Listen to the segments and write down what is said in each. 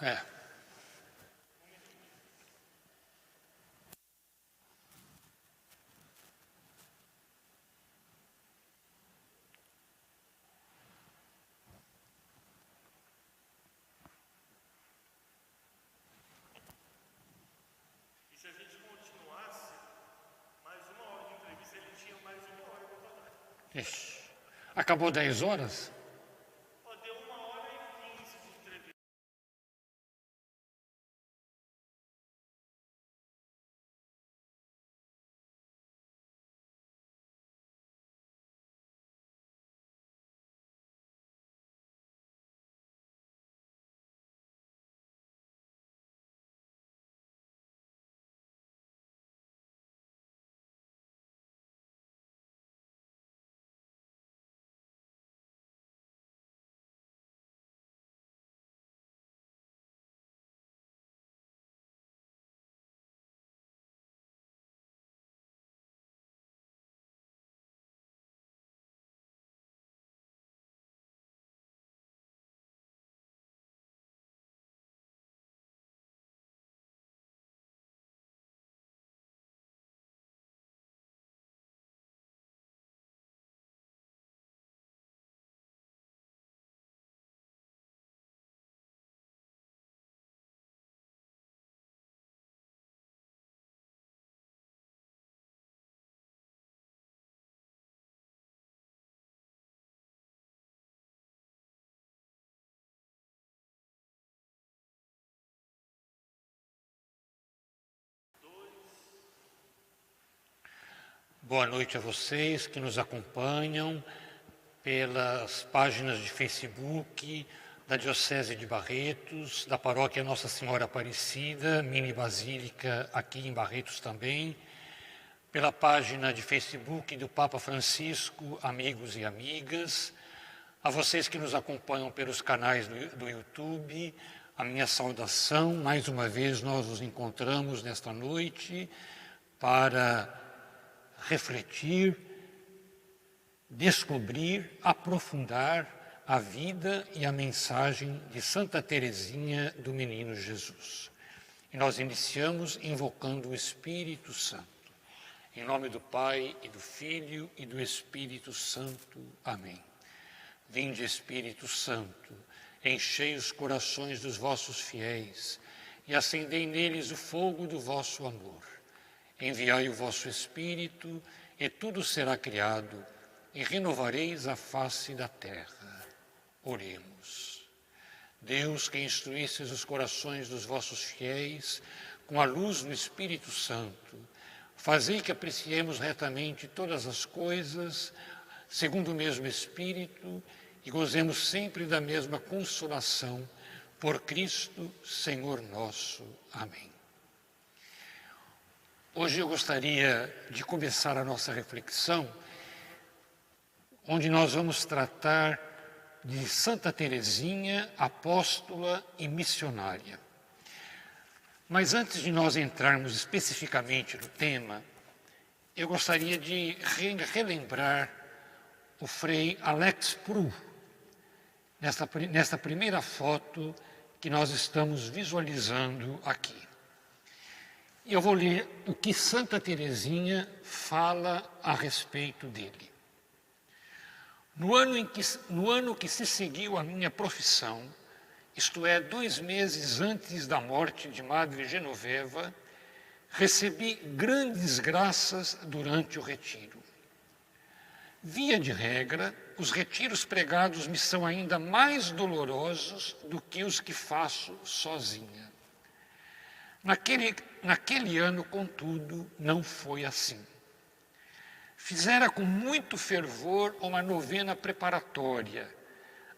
É. E se a gente continuasse mais uma hora de entrevista, ele tinha mais uma hora para falar. Ixi. Acabou 10 horas? Ó, deu 1h15 de entrevista. Boa noite a vocês que nos acompanham pelas páginas de Facebook da Diocese de Barretos, da Paróquia Nossa Senhora Aparecida, Mini Basílica aqui em Barretos também, pela página de Facebook do Papa Francisco, amigos e amigas, a vocês que nos acompanham pelos canais do YouTube, a minha saudação. Mais uma vez nós nos encontramos nesta noite para refletir, descobrir, aprofundar a vida e a mensagem de Santa Teresinha do Menino Jesus. E nós iniciamos invocando o Espírito Santo. Em nome do Pai, e do Filho, e do Espírito Santo. Amém. Vinde, Espírito Santo, enchei os corações dos vossos fiéis, e acendei neles o fogo do vosso amor. Enviai o vosso Espírito, e tudo será criado, e renovareis a face da terra. Oremos. Deus, que instruístes os corações dos vossos fiéis, com a luz do Espírito Santo, fazei que apreciemos retamente todas as coisas, segundo o mesmo Espírito, e gozemos sempre da mesma consolação, por Cristo, Senhor nosso. Amém. Hoje eu gostaria de começar a nossa reflexão, onde nós vamos tratar de Santa Teresinha, apóstola e missionária. Mas antes de nós entrarmos especificamente no tema, eu gostaria de relembrar o Frei Alex Pru, nesta primeira foto que nós estamos visualizando aqui. E eu vou ler o que Santa Teresinha fala a respeito dele. No ano que se seguiu à minha profissão, isto é, 2 meses antes da morte de Madre Genoveva, recebi grandes graças durante o retiro. Via de regra, os retiros pregados me são ainda mais dolorosos do que os que faço sozinha. Naquele ano, contudo, não foi assim. Fizera com muito fervor uma novena preparatória,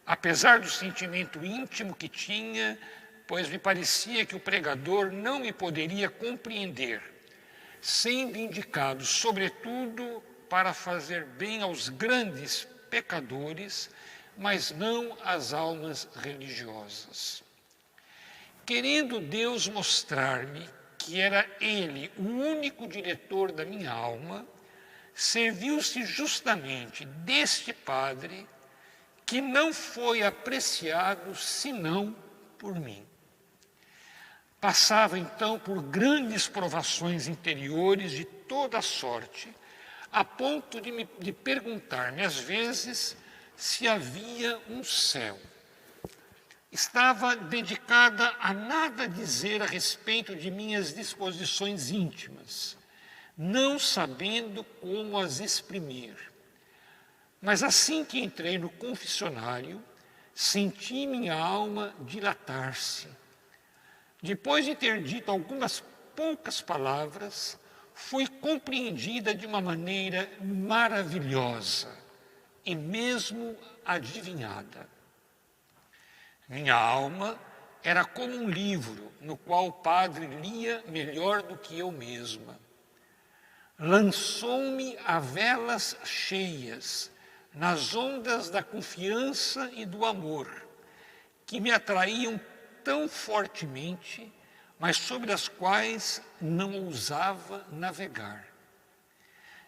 apesar do sentimento íntimo que tinha, pois me parecia que o pregador não me poderia compreender, sendo indicado, sobretudo, para fazer bem aos grandes pecadores, mas não às almas religiosas. Querendo Deus mostrar-me que era Ele o único diretor da minha alma, serviu-se justamente deste padre que não foi apreciado senão por mim. Passava então por grandes provações interiores de toda sorte, a ponto de perguntar-me às vezes se havia um céu. Estava dedicada a nada dizer a respeito de minhas disposições íntimas, não sabendo como as exprimir. Mas assim que entrei no confessionário, senti minha alma dilatar-se. Depois de ter dito algumas poucas palavras, fui compreendida de uma maneira maravilhosa e mesmo adivinhada. Minha alma era como um livro no qual o padre lia melhor do que eu mesma. Lançou-me a velas cheias nas ondas da confiança e do amor, que me atraíam tão fortemente, mas sobre as quais não ousava navegar.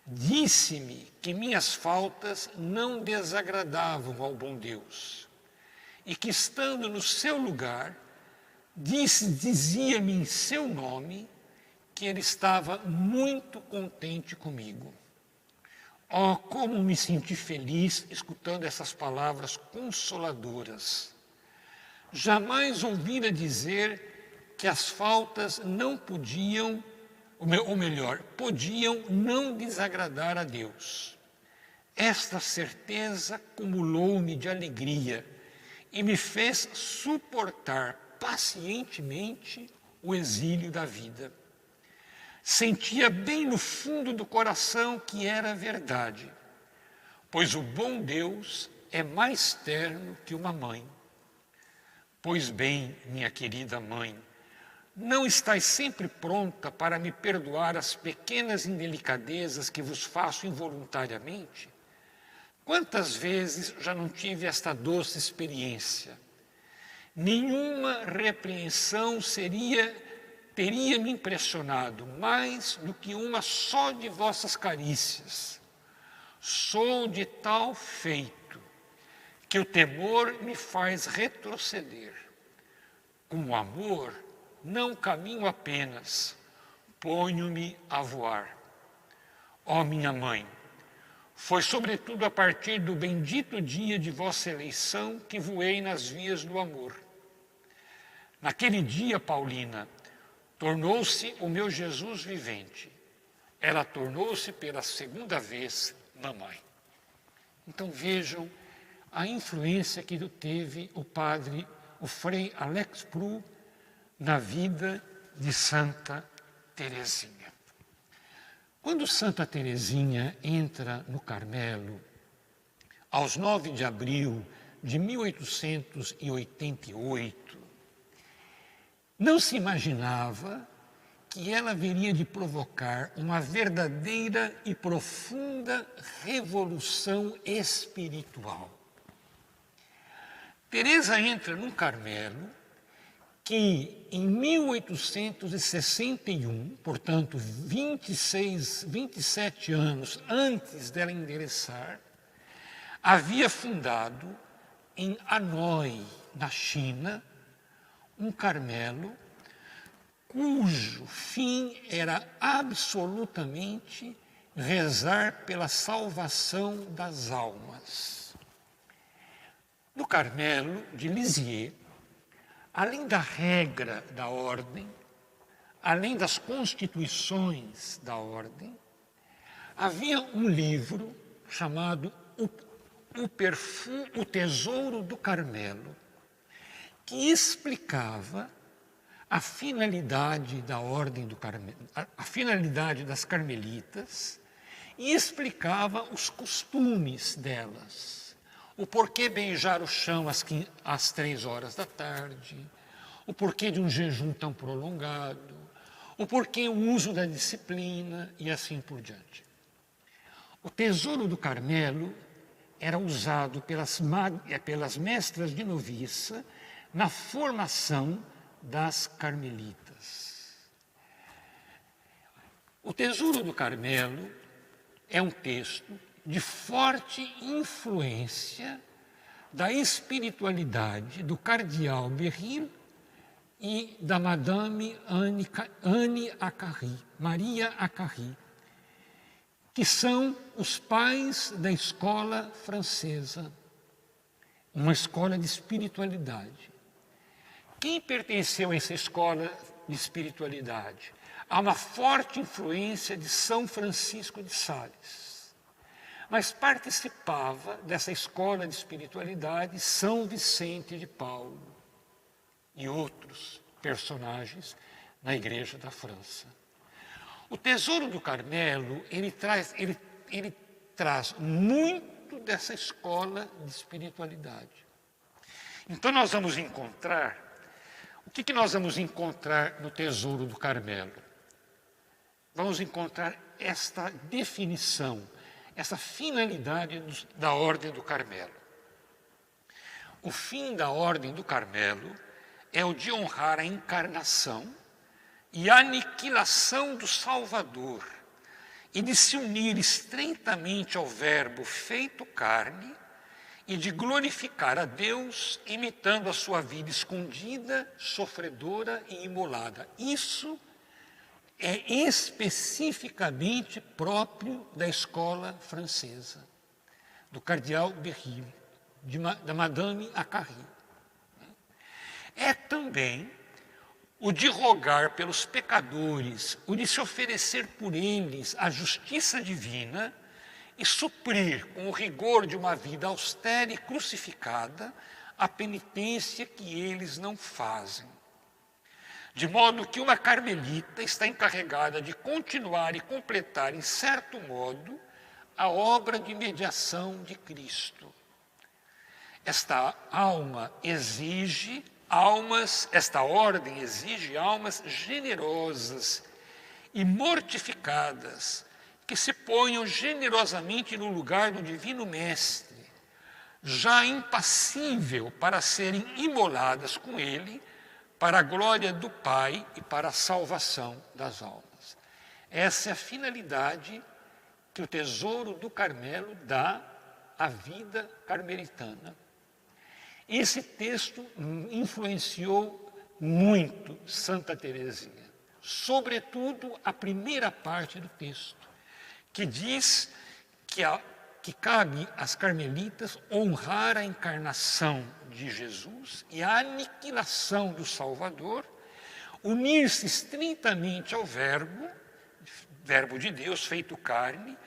Disse-me que minhas faltas não desagradavam ao bom Deus, e que, estando no seu lugar, dizia-me em seu nome que ele estava muito contente comigo. Oh, como me senti feliz escutando essas palavras consoladoras. Jamais ouvira dizer que as faltas não podiam, ou melhor, podiam não desagradar a Deus. Esta certeza cumulou-me de alegria e me fez suportar pacientemente o exílio da vida. Sentia bem no fundo do coração que era verdade, pois o bom Deus é mais terno que uma mãe. Pois bem, minha querida mãe, não estais sempre pronta para me perdoar as pequenas indelicadezas que vos faço involuntariamente? Quantas vezes já não tive esta doce experiência? Nenhuma repreensão teria me impressionado mais do que uma só de vossas carícias. Sou de tal feito que o temor me faz retroceder. Com o amor, não caminho apenas, ponho-me a voar. Ó minha mãe, foi sobretudo a partir do bendito dia de vossa eleição que voei nas vias do amor. Naquele dia, Paulina, tornou-se o meu Jesus vivente. Ela tornou-se pela segunda vez mamãe. Então vejam a influência que teve o Frei Alex Pru na vida de Santa Teresinha. Quando Santa Teresinha entra no Carmelo, aos 9 de abril de 1888, não se imaginava que ela haveria de provocar uma verdadeira e profunda revolução espiritual. Teresa entra num Carmelo que, em 1861, portanto 27 anos antes dela endereçar, havia fundado em Hanoi, na China, um Carmelo cujo fim era absolutamente rezar pela salvação das almas. No Carmelo de Lisieux, além da regra da ordem, além das constituições da ordem, havia um livro chamado O Tesouro do Carmelo, que explicava a finalidade da ordem do Carmelo, a finalidade das carmelitas, e explicava os costumes delas. O porquê beijar o chão às 3 horas da tarde, o porquê de um jejum tão prolongado, o porquê o uso da disciplina e assim por diante. O Tesouro do Carmelo era usado pelas mestras de noviça na formação das carmelitas. O Tesouro do Carmelo é um texto de forte influência da espiritualidade do cardeal Berril e da Madame Anne Acari, Maria Acari, que são os pais da escola francesa, uma escola de espiritualidade. Quem pertenceu a essa escola de espiritualidade? Há uma forte influência de São Francisco de Sales, mas participava dessa escola de espiritualidade São Vicente de Paulo e outros personagens na Igreja da França. O Tesouro do Carmelo, ele traz muito dessa escola de espiritualidade. Então nós vamos encontrar, o que nós vamos encontrar no Tesouro do Carmelo? Vamos encontrar esta definição, essa finalidade da Ordem do Carmelo. O fim da Ordem do Carmelo é o de honrar a encarnação e a aniquilação do Salvador e de se unir estreitamente ao Verbo feito carne e de glorificar a Deus imitando a sua vida escondida, sofredora e imolada. Isso é especificamente próprio da escola francesa, do cardeal Berry, da Madame Acari. É também o de rogar pelos pecadores, o de se oferecer por eles à justiça divina e suprir com o rigor de uma vida austera e crucificada a penitência que eles não fazem. De modo que uma carmelita está encarregada de continuar e completar, em certo modo, a obra de mediação de Cristo. Esta ordem exige almas generosas e mortificadas, que se ponham generosamente no lugar do Divino Mestre, já impassível para serem imoladas com ele, para a glória do Pai e para a salvação das almas. Essa é a finalidade que o Tesouro do Carmelo dá à vida carmelitana. Esse texto influenciou muito Santa Teresinha, sobretudo a primeira parte do texto, que diz que cabe às carmelitas honrar a encarnação de Jesus e a aniquilação do Salvador, unir-se estritamente ao Verbo de Deus feito carne,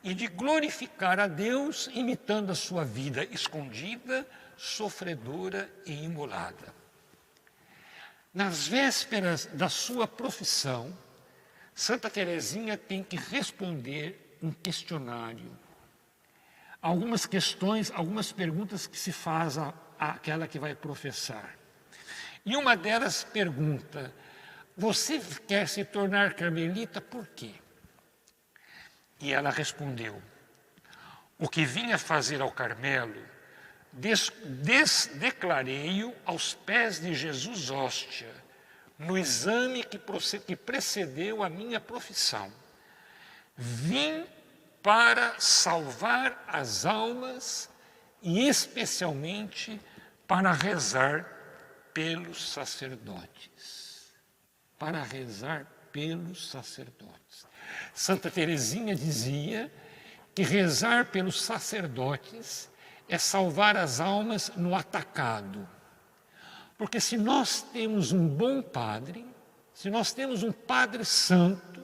e de glorificar a Deus imitando a sua vida escondida, sofredora e imolada. Nas vésperas da sua profissão, Santa Teresinha tem que responder um questionário. Algumas questões, algumas perguntas que se faz àquela que vai professar. E uma delas pergunta: você quer se tornar carmelita por quê? E ela respondeu: o que vinha fazer ao Carmelo, declarei-o aos pés de Jesus hóstia, no exame que precedeu a minha profissão. Vim para salvar as almas e especialmente para rezar pelos sacerdotes. Para rezar pelos sacerdotes. Santa Teresinha dizia que rezar pelos sacerdotes é salvar as almas no atacado. Porque se nós temos um bom padre, se nós temos um padre santo,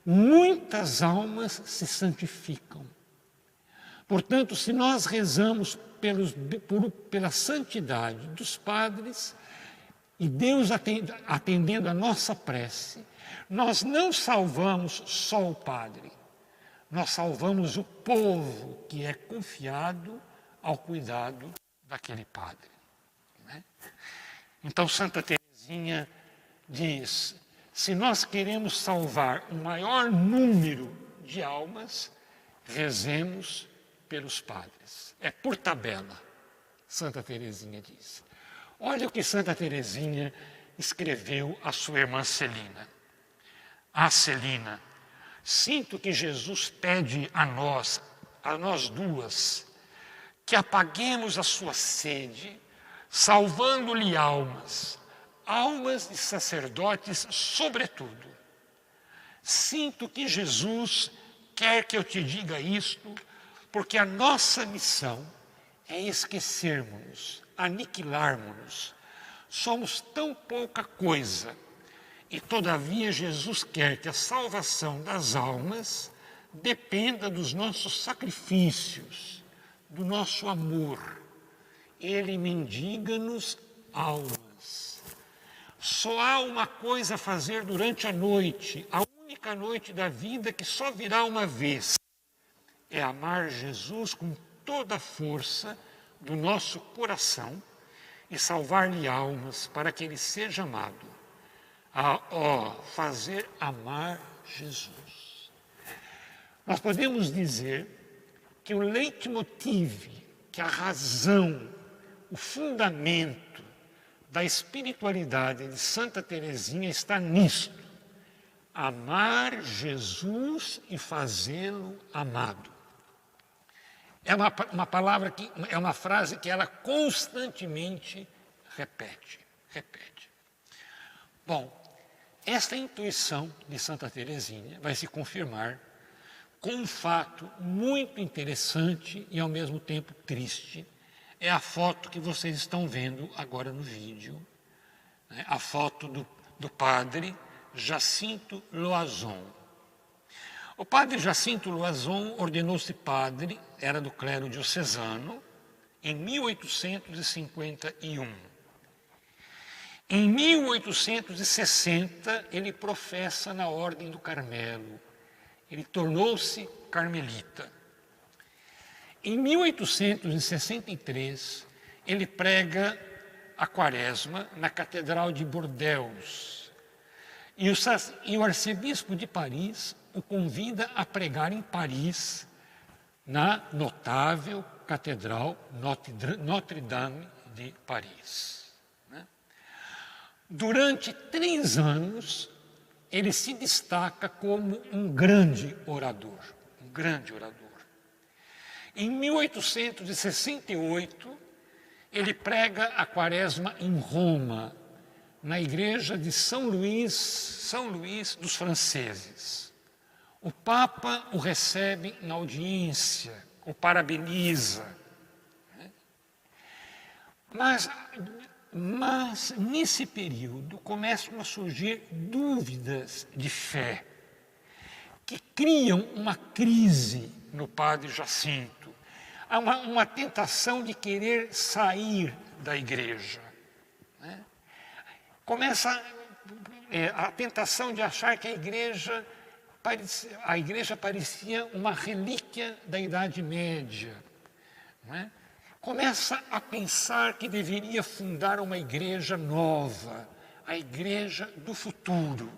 muitas almas se santificam. Portanto, se nós rezamos pela santidade dos padres, e Deus atendendo a nossa prece, nós não salvamos só o padre, nós salvamos o povo que é confiado ao cuidado daquele padre. Né? Então, Santa Teresinha diz: se nós queremos salvar o maior número de almas, rezemos pelos padres. É por tabela, Santa Teresinha diz. Olha o que Santa Teresinha escreveu à sua irmã Celina. Ah, Celina, sinto que Jesus pede a nós duas, que apaguemos a sua sede, salvando-lhe almas, almas de sacerdotes, sobretudo. Sinto que Jesus quer que eu te diga isto, porque a nossa missão é esquecermos-nos, aniquilarmos-nos. Somos tão pouca coisa, e todavia Jesus quer que a salvação das almas dependa dos nossos sacrifícios, do nosso amor. Ele mendiga-nos almas. Só há uma coisa a fazer durante a noite, a única noite da vida que só virá uma vez. É amar Jesus com toda a força do nosso coração e salvar-lhe almas para que ele seja amado. Fazer amar Jesus. Nós podemos dizer que o leitmotiv, que a razão, o fundamento da espiritualidade de Santa Teresinha está nisto: amar Jesus e fazê-lo amado. É uma palavra é uma frase que ela constantemente repete. Bom, esta intuição de Santa Teresinha vai se confirmar com um fato muito interessante e ao mesmo tempo triste. É a foto que vocês estão vendo agora no vídeo, né? A foto do padre Jacinto Loazon. O padre Jacinto Loazon ordenou-se padre, era do clero diocesano, em 1851. Em 1860, ele professa na Ordem do Carmelo. Ele tornou-se carmelita. Em 1863, ele prega a Quaresma na Catedral de Bordeaux. E o arcebispo de Paris o convida a pregar em Paris, na notável Catedral Notre-Dame de Paris. Durante 3 anos, ele se destaca como um grande orador. Em 1868, ele prega a Quaresma em Roma, na igreja de São Luís dos Franceses. O Papa o recebe em audiência, o parabeniza. Mas nesse período começam a surgir dúvidas de fé, que criam uma crise no padre Jacinto. Há uma tentação de querer sair da igreja. Começa a tentação de achar que a igreja parecia uma relíquia da Idade Média. Começa a pensar que deveria fundar uma igreja nova, a igreja do futuro.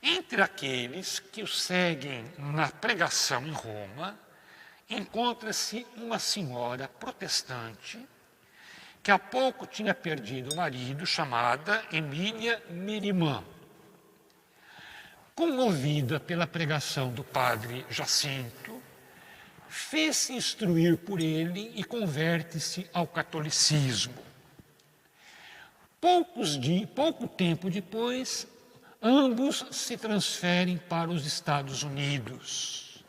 Entre aqueles que o seguem na pregação em Roma, encontra-se uma senhora protestante que há pouco tinha perdido o marido, chamada Emília Merimã. Comovida pela pregação do padre Jacinto, fez-se instruir por ele e converte-se ao catolicismo. Pouco tempo depois, ambos se transferem para os Estados Unidos.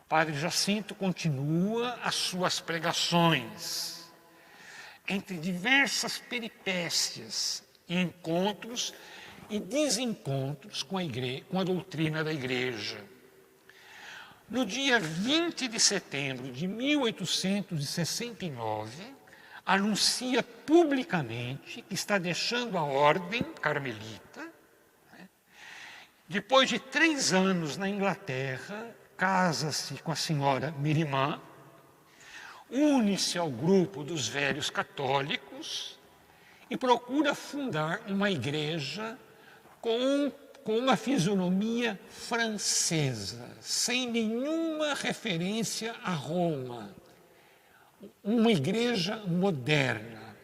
Padre Jacinto continua as suas pregações, entre diversas peripécias, encontros e desencontros com a doutrina da igreja. No dia 20 de setembro de 1869, anuncia publicamente que está deixando a ordem carmelita. Depois de 3 anos na Inglaterra, casa-se com a senhora Merimã, une-se ao grupo dos velhos católicos e procura fundar uma igreja com uma fisionomia francesa, sem nenhuma referência a Roma. Uma igreja moderna.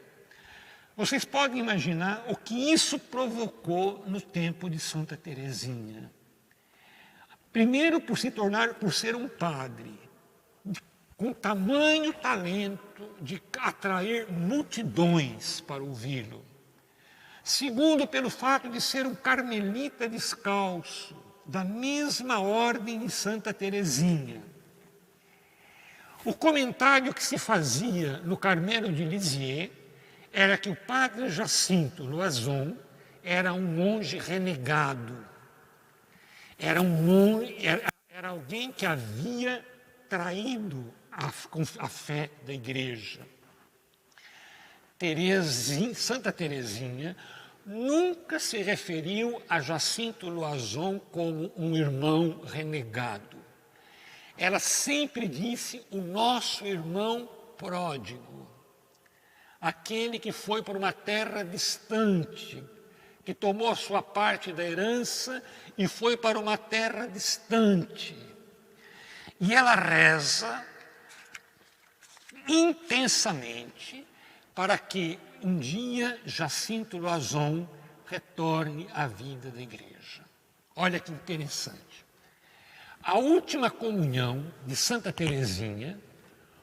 Vocês podem imaginar o que isso provocou no tempo de Santa Teresinha. Primeiro, por ser um padre com tamanho talento de atrair multidões para ouvi-lo. Segundo, pelo fato de ser um carmelita descalço, da mesma ordem de Santa Teresinha. O comentário que se fazia no Carmelo de Lisieux era que o padre Jacinto Loison era um monge renegado. Era alguém que havia traído a fé da igreja. Santa Teresinha nunca se referiu a Jacinto Loison como um irmão renegado. Ela sempre disse o nosso irmão pródigo, aquele que foi para uma terra distante, que tomou a sua parte da herança e foi para uma terra distante. E ela reza intensamente para que um dia Jacinto Loison retorne à vida da igreja. Olha que interessante. A última comunhão de Santa Teresinha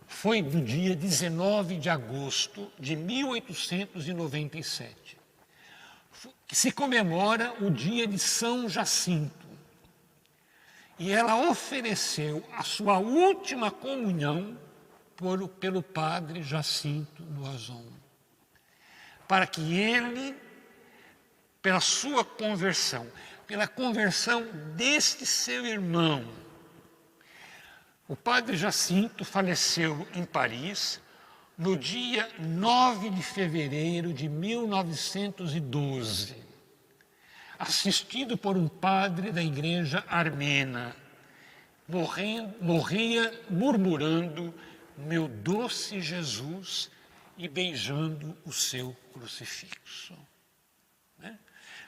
foi no dia 19 de agosto de 1897, que se comemora o dia de São Jacinto. E ela ofereceu a sua última comunhão pelo padre Jacinto Loison, para que ele, pela sua conversão, pela conversão deste seu irmão. O padre Jacinto faleceu em Paris no dia 9 de fevereiro de 1912, assistido por um padre da igreja armena, morria murmurando meu doce Jesus e beijando o seu crucifixo.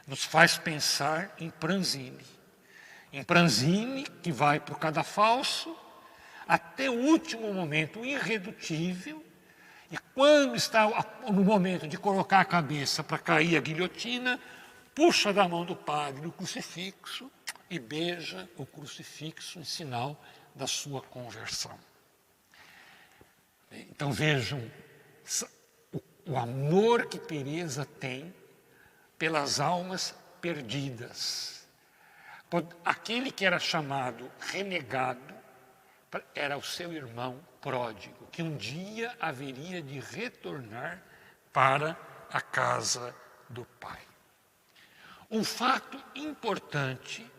Nos faz pensar em Pranzini. Em Pranzini, que vai para o cadafalso, até o último momento irredutível, e quando está no momento de colocar a cabeça para cair a guilhotina, puxa da mão do padre o crucifixo e beija o crucifixo em sinal da sua conversão. Então vejam o amor que Teresa tem pelas almas perdidas. Aquele que era chamado renegado era o seu irmão pródigo, que um dia haveria de retornar para a casa do Pai. Um fato importante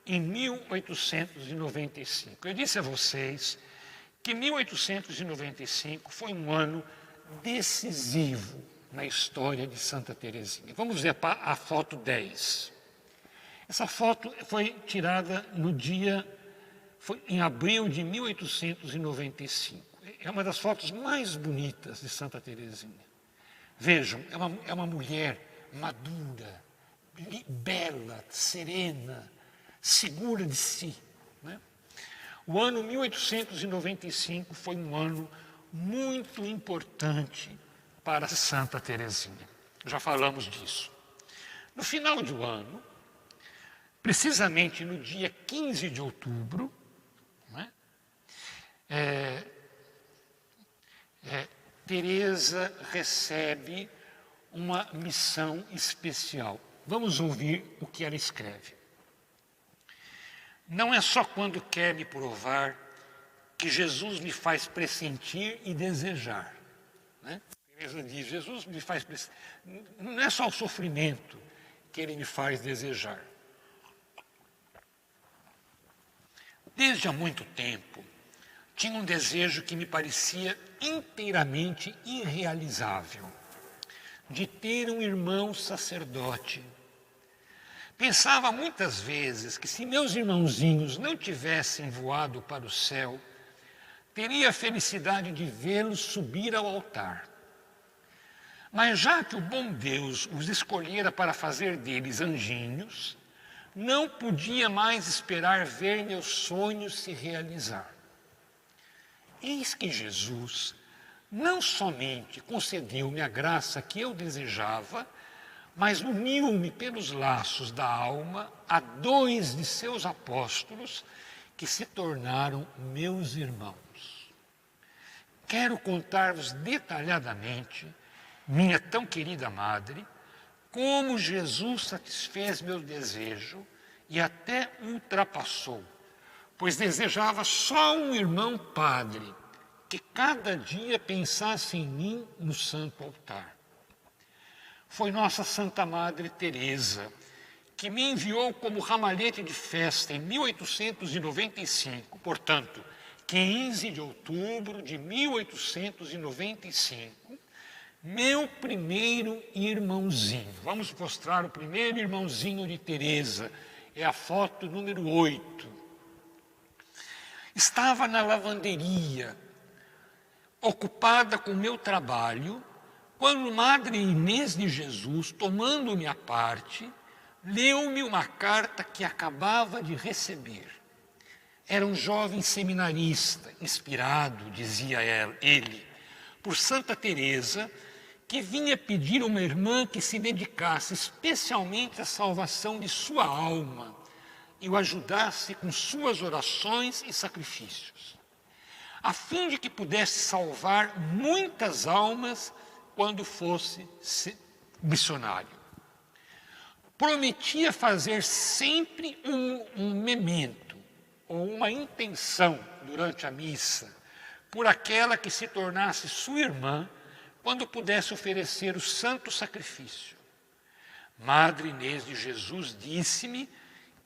em 1895. Eu disse a vocês que 1895 foi um ano decisivo na história de Santa Teresinha. Vamos ver a foto 10. Essa foto foi tirada foi em abril de 1895. É uma das fotos mais bonitas de Santa Teresinha. Vejam, é uma mulher madura, bela, serena, segura de si. Né? O ano 1895 foi um ano muito importante para Santa Teresinha. Já falamos disso. No final do ano, precisamente no dia 15 de outubro, né, Teresa recebe uma missão especial. Vamos ouvir o que ela escreve. Não é só quando quer me provar que Jesus me faz pressentir e desejar. Né? Teresa diz, Jesus me faz pressentir. Não é só o sofrimento que ele me faz desejar. Desde há muito tempo, tinha um desejo que me parecia inteiramente irrealizável, de ter um irmão sacerdote. Pensava muitas vezes que se meus irmãozinhos não tivessem voado para o céu, teria a felicidade de vê-los subir ao altar. Mas já que o bom Deus os escolhera para fazer deles anjinhos, não podia mais esperar ver meus sonhos se realizar. Eis que Jesus não somente concedeu-me a graça que eu desejava, mas uniu-me pelos laços da alma a 2 de seus apóstolos que se tornaram meus irmãos. quero contar-vos detalhadamente, minha tão querida madre, como Jesus satisfez meu desejo e até ultrapassou, pois desejava só um irmão padre, que cada dia pensasse em mim no santo altar. Foi nossa Santa Madre Teresa que me enviou como ramalhete de festa em 1895, portanto, 15 de outubro de 1895, meu primeiro irmãozinho. Vamos mostrar o primeiro irmãozinho de Teresa. É a foto número 8. Estava na lavanderia, ocupada com o meu trabalho, quando Madre Inês de Jesus, tomando-me à parte, leu-me uma carta que acabava de receber. Era um jovem seminarista, inspirado, dizia ele, por Santa Teresa, que vinha pedir a uma irmã que se dedicasse especialmente à salvação de sua alma e o ajudasse com suas orações e sacrifícios, a fim de que pudesse salvar muitas almas quando fosse missionário. Prometia fazer sempre um memento ou uma intenção durante a missa por aquela que se tornasse sua irmã quando pudesse oferecer o santo sacrifício. Madre Inês de Jesus disse-me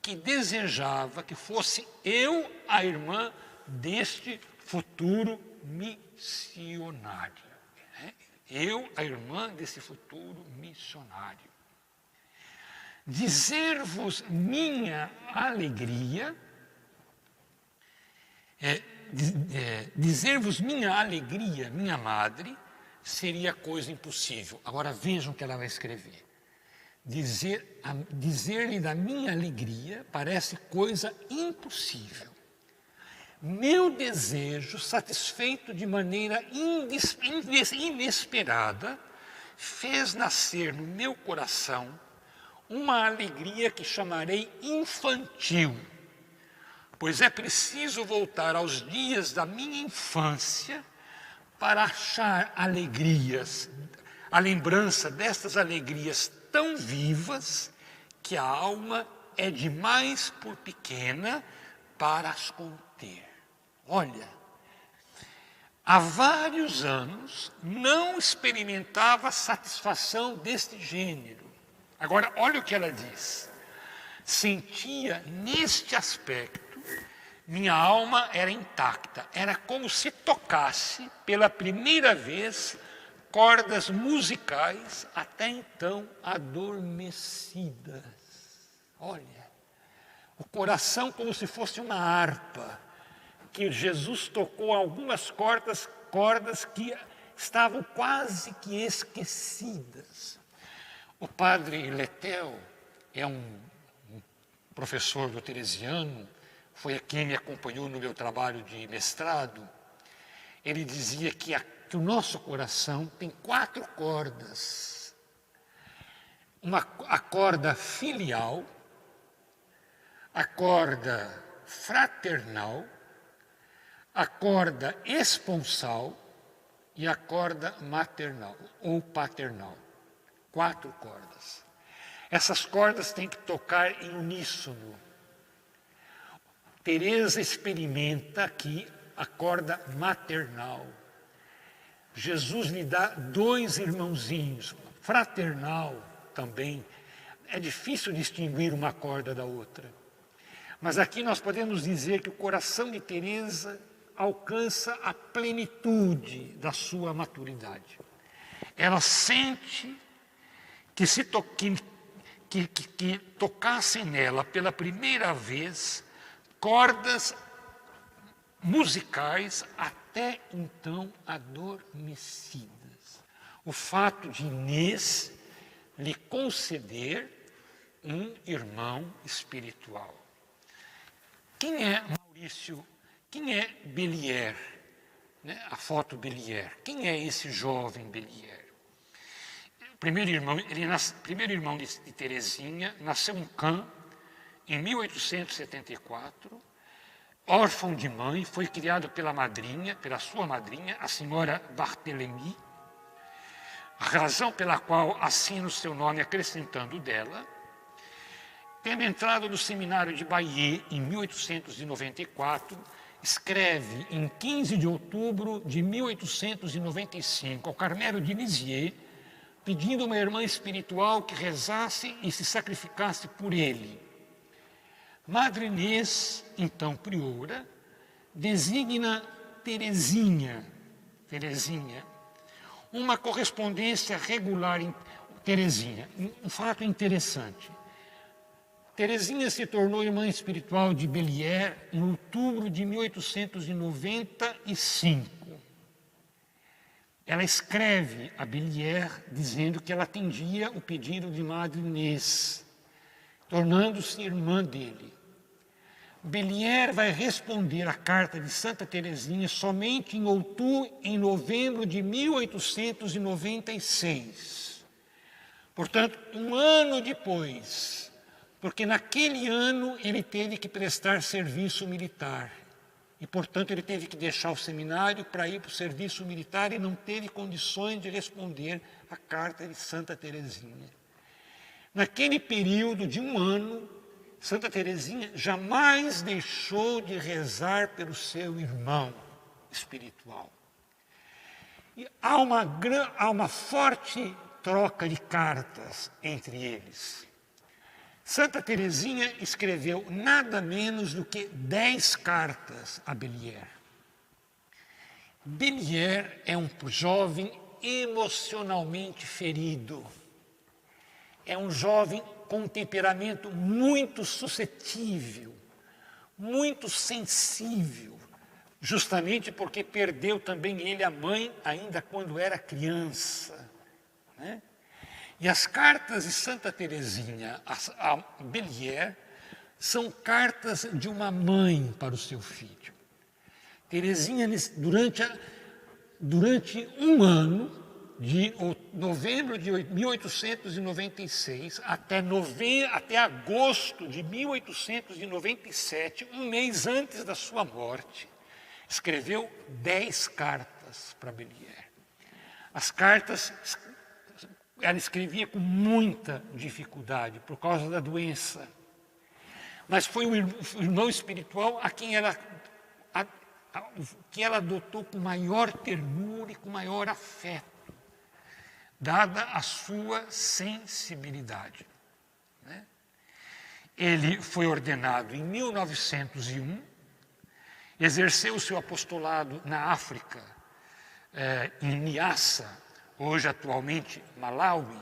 que desejava que fosse eu a irmã deste futuro missionário. Eu, a irmã desse futuro missionário. Dizer-vos minha alegria, dizer-vos minha alegria, minha madre, seria coisa impossível. Agora vejam o que ela vai escrever. Dizer-lhe da minha alegria parece coisa impossível. Meu desejo, satisfeito de maneira inesperada, fez nascer no meu coração uma alegria que chamarei infantil, pois é preciso voltar aos dias da minha infância para achar alegrias, a lembrança destas alegrias tão vivas que a alma é demais por pequena para as conter. Olha, há vários anos não experimentava satisfação deste gênero. Agora, olha o que ela diz. Sentia neste aspecto, minha alma era intacta. Era como se tocasse pela primeira vez cordas musicais até então adormecidas. Olha, o coração como se fosse uma harpa, que Jesus tocou algumas cordas que estavam quase que esquecidas. O padre Letel é um professor do Teresiano, foi quem me acompanhou no meu trabalho de mestrado. Ele dizia que o nosso coração tem 4 cordas. A corda filial, a corda fraternal, a corda esponsal e a corda maternal ou paternal. 4 cordas. Essas cordas têm que tocar em uníssono. Teresa experimenta aqui a corda maternal. Jesus lhe dá 2 irmãozinhos, fraternal também. É difícil distinguir uma corda da outra. Mas aqui nós podemos dizer que o coração de Teresa alcança a plenitude da sua maturidade. Ela sente que tocassem nela pela primeira vez cordas musicais até então adormecidas. O fato de Inês lhe conceder um irmão espiritual. Quem é Maurício? Quem é Bellier? A foto Bellier. Quem é esse jovem Bellier? Primeiro irmão de Teresinha, nasceu em Caen, em 1874, órfão de mãe, foi criado pela sua madrinha, a senhora Barthélemy, a razão pela qual assina o seu nome acrescentando o dela. Tendo entrado no seminário de Bayeux em 1894, escreve em 15 de outubro de 1895 ao Carmelo de Lisieux, pedindo uma irmã espiritual que rezasse e se sacrificasse por ele. Madre Inês, então priora, designa Teresinha, uma correspondência regular em Teresinha. Um fato interessante. Teresinha se tornou irmã espiritual de Bellier em outubro de 1895. Ela escreve a Bellier dizendo que ela atendia o pedido de Madre Inês, tornando-se irmã dele. Bellier vai responder à carta de Santa Teresinha somente em novembro de 1896. Portanto, um ano depois, porque naquele ano ele teve que prestar serviço militar. E, portanto, ele teve que deixar o seminário para ir para o serviço militar e não teve condições de responder à carta de Santa Teresinha. Naquele período de um ano, Santa Teresinha jamais deixou de rezar pelo seu irmão espiritual. E há uma forte troca de cartas entre eles. Santa Teresinha escreveu nada menos do que 10 cartas a Bellier. Bellier é um jovem emocionalmente ferido. É um jovem com um temperamento muito suscetível, muito sensível, justamente porque perdeu também ele a mãe ainda quando era criança, né? E as cartas de Santa Teresinha a Bellier são cartas de uma mãe para o seu filho. Teresinha, durante um ano, de novembro de 1896 até agosto de 1897, um mês antes da sua morte, escreveu 10 cartas para Bellier. As cartas ela escrevia com muita dificuldade por causa da doença. Mas foi o irmão espiritual a quem ela adotou com maior ternura e com maior afeto, dada a sua sensibilidade, né? Ele foi ordenado em 1901, exerceu o seu apostolado na África, em Niassa, hoje atualmente Malawi,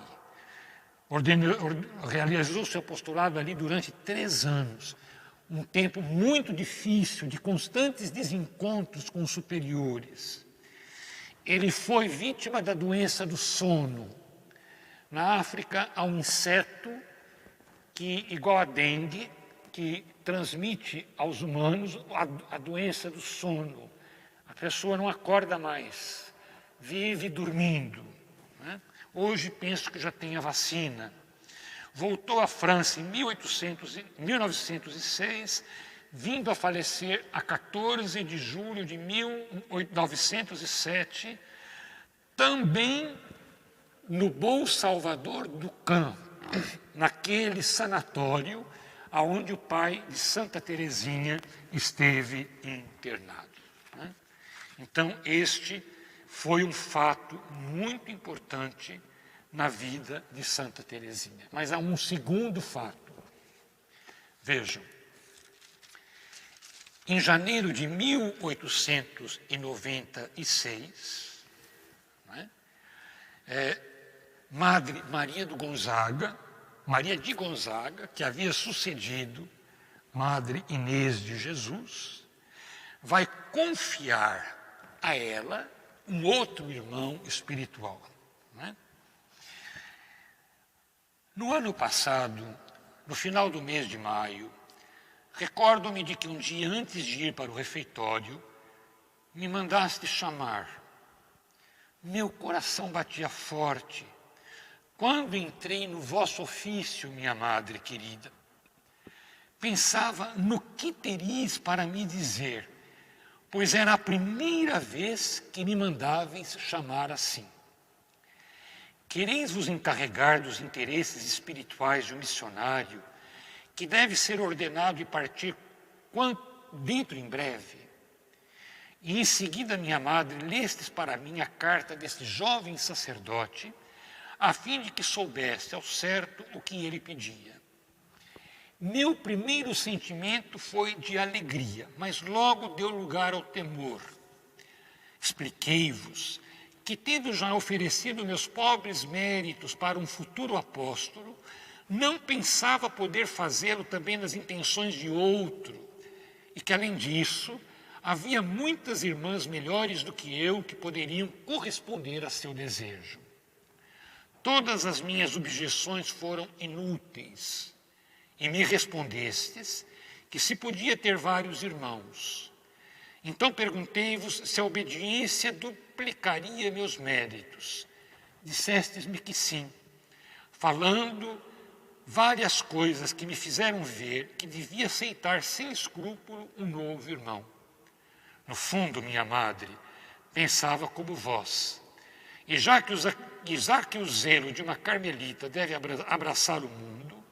realizou seu apostolado ali durante 3 anos, um tempo muito difícil, de constantes desencontros com os superiores. Ele foi vítima da doença do sono. Na África há um inseto que, igual a dengue, que transmite aos humanos a doença do sono. A pessoa não acorda mais, vive dormindo, né? Hoje penso que já tem a vacina. Voltou à França em 1906, vindo a falecer a 14 de julho de 1907, também no Bom Salvador do Campo, naquele sanatório onde o pai de Santa Teresinha esteve internado, né? Então, este foi um fato muito importante na vida de Santa Teresinha. Mas há um segundo fato. Vejam, em janeiro de 1896, né, Madre Maria de Gonzaga, que havia sucedido Madre Inês de Jesus, vai confiar a ela um outro irmão espiritual, né? No ano passado, no final do mês de maio, recordo-me de que um dia antes de ir para o refeitório, me mandaste chamar. Meu coração batia forte quando entrei no vosso ofício, minha madre querida. pensava no que teríeis para me dizer, pois era a primeira vez que me mandavais chamar assim. Quereis vos encarregar dos interesses espirituais de um missionário que deve ser ordenado e partir dentro em breve? E em seguida, minha madre, lestes para mim a carta deste jovem sacerdote, a fim de que soubesse ao certo o que ele pedia. Meu primeiro sentimento foi de alegria, mas logo deu lugar ao temor. Expliquei-vos que, tendo já oferecido meus pobres méritos para um futuro apóstolo, não pensava poder fazê-lo também nas intenções de outro, e que, além disso, havia muitas irmãs melhores do que eu que poderiam corresponder a seu desejo. Todas as minhas objeções foram inúteis, e me respondestes que se podia ter vários irmãos. Então perguntei-vos se a obediência duplicaria meus méritos. Dissestes-me que sim, falando várias coisas que me fizeram ver que devia aceitar sem escrúpulo um novo irmão. No fundo, minha madre, pensava como vós. E já que o zelo de uma carmelita deve abraçar o mundo,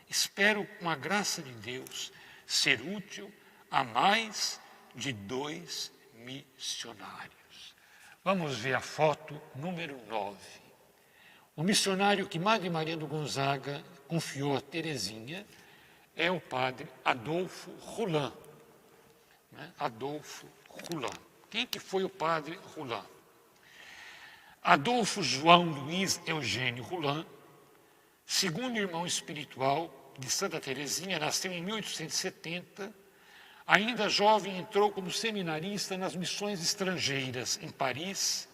espero, com a graça de Deus, ser útil a mais de 2 missionários. Vamos ver a foto número 9. O missionário que Madre Maria do Gonzaga confiou a Teresinha é o padre Adolfo Roulin. Adolfo Roulin. Quem que foi o padre Roulin? Adolfo João Luiz Eugênio Roulin, segundo irmão espiritual de Santa Teresinha, nasceu em 1870. Ainda jovem, entrou como seminarista nas missões estrangeiras em Paris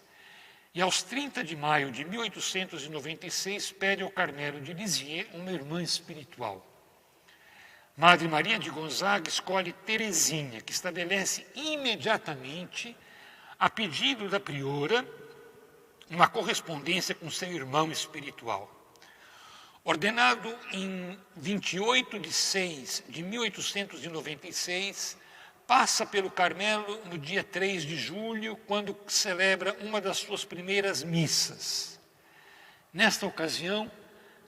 e, aos 30 de maio de 1896, pede ao Carmelo de Lisieux uma irmã espiritual. Madre Maria de Gonzaga escolhe Teresinha, que estabelece imediatamente, a pedido da priora, uma correspondência com seu irmão espiritual. Ordenado em 28 de 6 de 1896, passa pelo Carmelo no dia 3 de julho, quando celebra uma das suas primeiras missas. Nesta ocasião,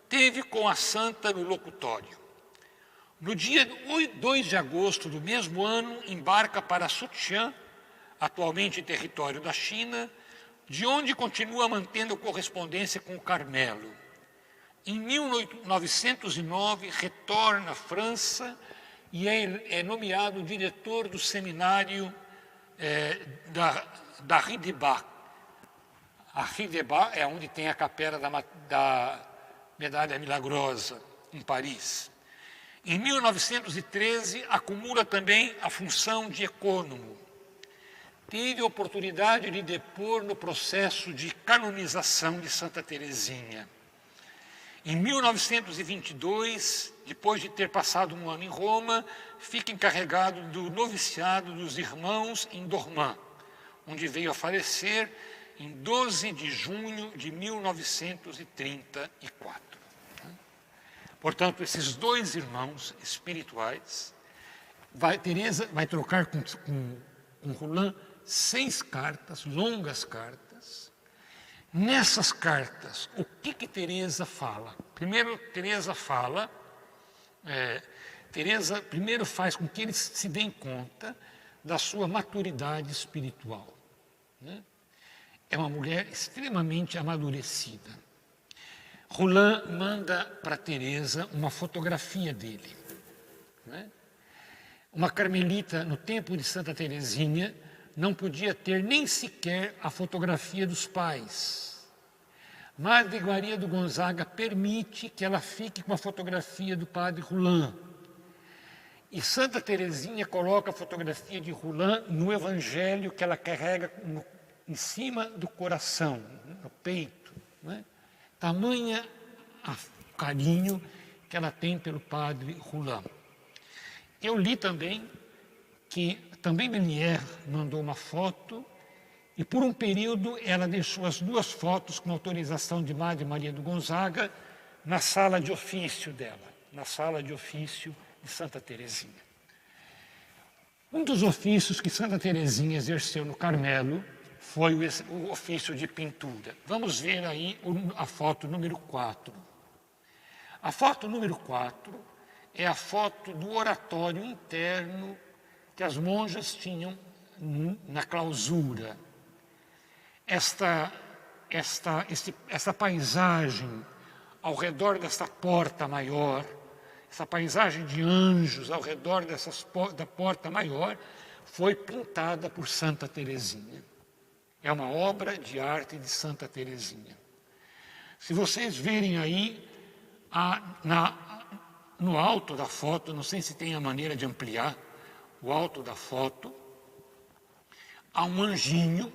teve com a santa no locutório. No dia 2 de agosto do mesmo ano, embarca para Sutian, atualmente território da China, de onde continua mantendo correspondência com o Carmelo. Em 1909, retorna à França e é nomeado diretor do seminário da Rue des Bas. A Rue des Bas é onde tem a capela da Medalha Milagrosa, em Paris. Em 1913, acumula também a função de ecônomo. Teve a oportunidade de depor no processo de canonização de Santa Teresinha. Em 1922, depois de ter passado um ano em Roma, fica encarregado do noviciado dos irmãos em Dormans, onde veio a falecer em 12 de junho de 1934. Portanto, esses 2 irmãos espirituais, Teresa vai trocar com Roulin 6 cartas, longas cartas. Nessas cartas, o que Teresa fala? Primeiro, Teresa fala, Teresa primeiro faz com que eles se deem conta da sua maturidade espiritual. É uma mulher extremamente amadurecida. Roulin manda para Teresa uma fotografia dele. Uma carmelita, no tempo de Santa Teresinha, não podia ter nem sequer a fotografia dos pais. Madre Maria do Gonzaga permite que ela fique com a fotografia do padre Roulin. E Santa Teresinha coloca a fotografia de Roulin no evangelho que ela carrega em cima do coração, no peito. Tamanha o carinho que ela tem pelo padre Roulin. Eu li também que também Menier mandou uma foto e por um período ela deixou as 2 fotos com autorização de Madre Maria do Gonzaga na sala de ofício dela, na sala de ofício de Santa Teresinha. Um dos ofícios que Santa Teresinha exerceu no Carmelo foi o ofício de pintura. Vamos ver aí a foto número 4. A foto número 4 é a foto do oratório interno que as monjas tinham na clausura. Esta paisagem ao redor desta porta maior, essa paisagem de anjos ao redor da porta maior, foi pintada por Santa Teresinha. É uma obra de arte de Santa Teresinha. Se vocês verem aí, no alto da foto, não sei se tem a maneira de ampliar o alto da foto, há um anjinho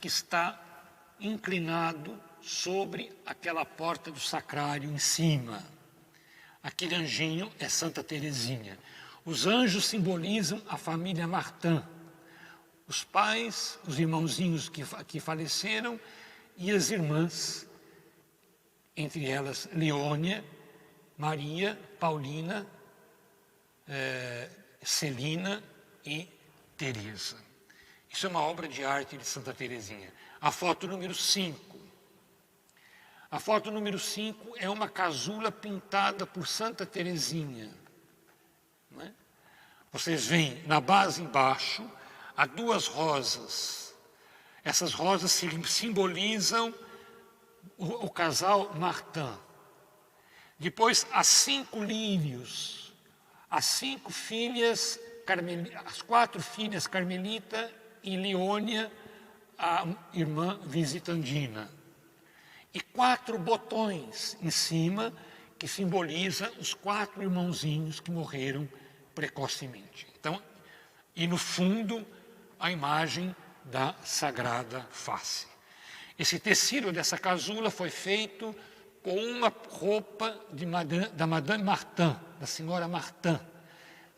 que está inclinado sobre aquela porta do sacrário em cima. Aquele anjinho é Santa Teresinha. Os anjos simbolizam a família Martin, os pais, os irmãozinhos que faleceram e as irmãs, entre elas Leônia, Maria, Paulina, Celina e Teresa. Isso é uma obra de arte de Santa Teresinha. A foto número 5. A foto número 5 é uma casula pintada por Santa Teresinha. Não é? Vocês veem, na base embaixo, há 2 rosas. Essas rosas simbolizam o casal Martin. Depois, há 5 lírios, as 5 filhas, as 4 filhas Carmelita e Leônia, a irmã visitandina. E 4 botões em cima, que simboliza os 4 irmãozinhos que morreram precocemente. Então, e no fundo, a imagem da Sagrada Face. Esse tecido dessa casula foi feito com uma roupa da Madame Martin, da senhora Martin.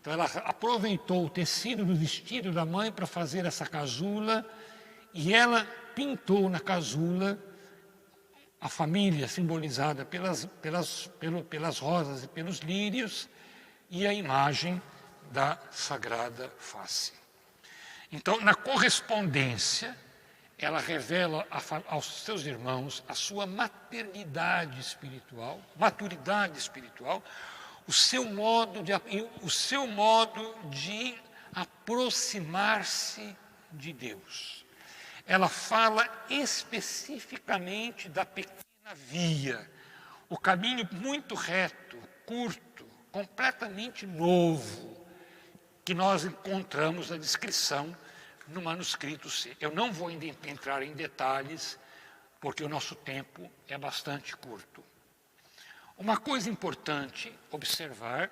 Então ela aproveitou o tecido do vestido da mãe para fazer essa casula e ela pintou na casula a família simbolizada pelas rosas e pelos lírios e a imagem da Sagrada Face. Então, na correspondência, ela revela aos seus irmãos a sua maturidade espiritual, o seu modo de aproximar-se de Deus. Ela fala especificamente da pequena via, o caminho muito reto, curto, completamente novo, que nós encontramos na descrição no manuscrito C. Eu não vou entrar em detalhes, porque o nosso tempo é bastante curto. Uma coisa importante observar,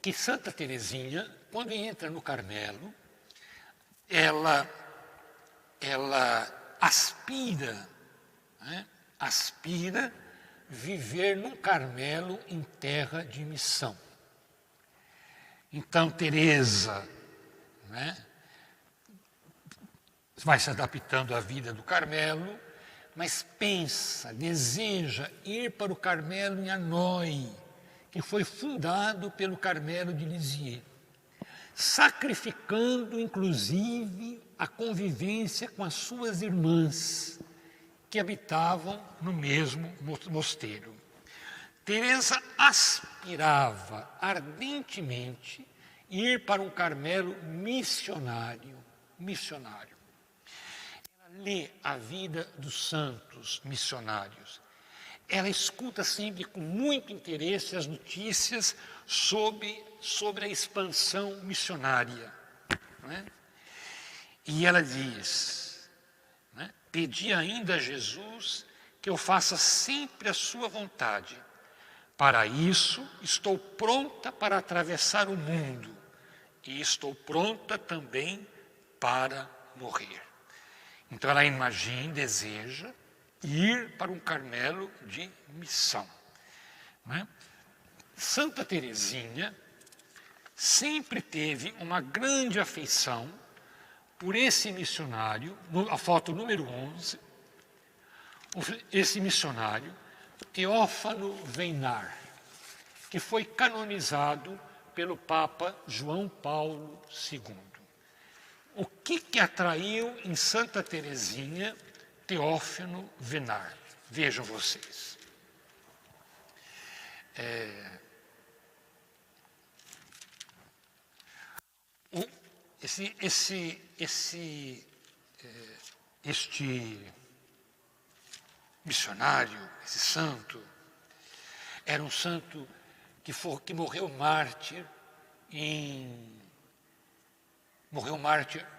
que Santa Teresinha, quando entra no Carmelo, ela aspira viver num Carmelo em terra de missão. Então, Teresa, vai se adaptando à vida do Carmelo, mas deseja ir para o Carmelo em Hanoi, que foi fundado pelo Carmelo de Lisieux, sacrificando, inclusive, a convivência com as suas irmãs, que habitavam no mesmo mosteiro. Teresa aspirava ardentemente ir para um Carmelo missionário. Ela lê a vida dos santos missionários. Ela escuta sempre com muito interesse as notícias sobre a expansão missionária. Não é? E ela diz, pedi ainda a Jesus que eu faça sempre a sua vontade. Para isso, estou pronta para atravessar o mundo e estou pronta também para morrer. Então ela deseja ir para um Carmelo de missão. Santa Teresinha sempre teve uma grande afeição por esse missionário, a foto número 11, esse missionário, Teófano Weihnar, que foi canonizado pelo Papa João Paulo II. O que atraiu em Santa Teresinha Teófano Weihnar? Vejam vocês. Este missionário, esse santo, era um santo que morreu mártir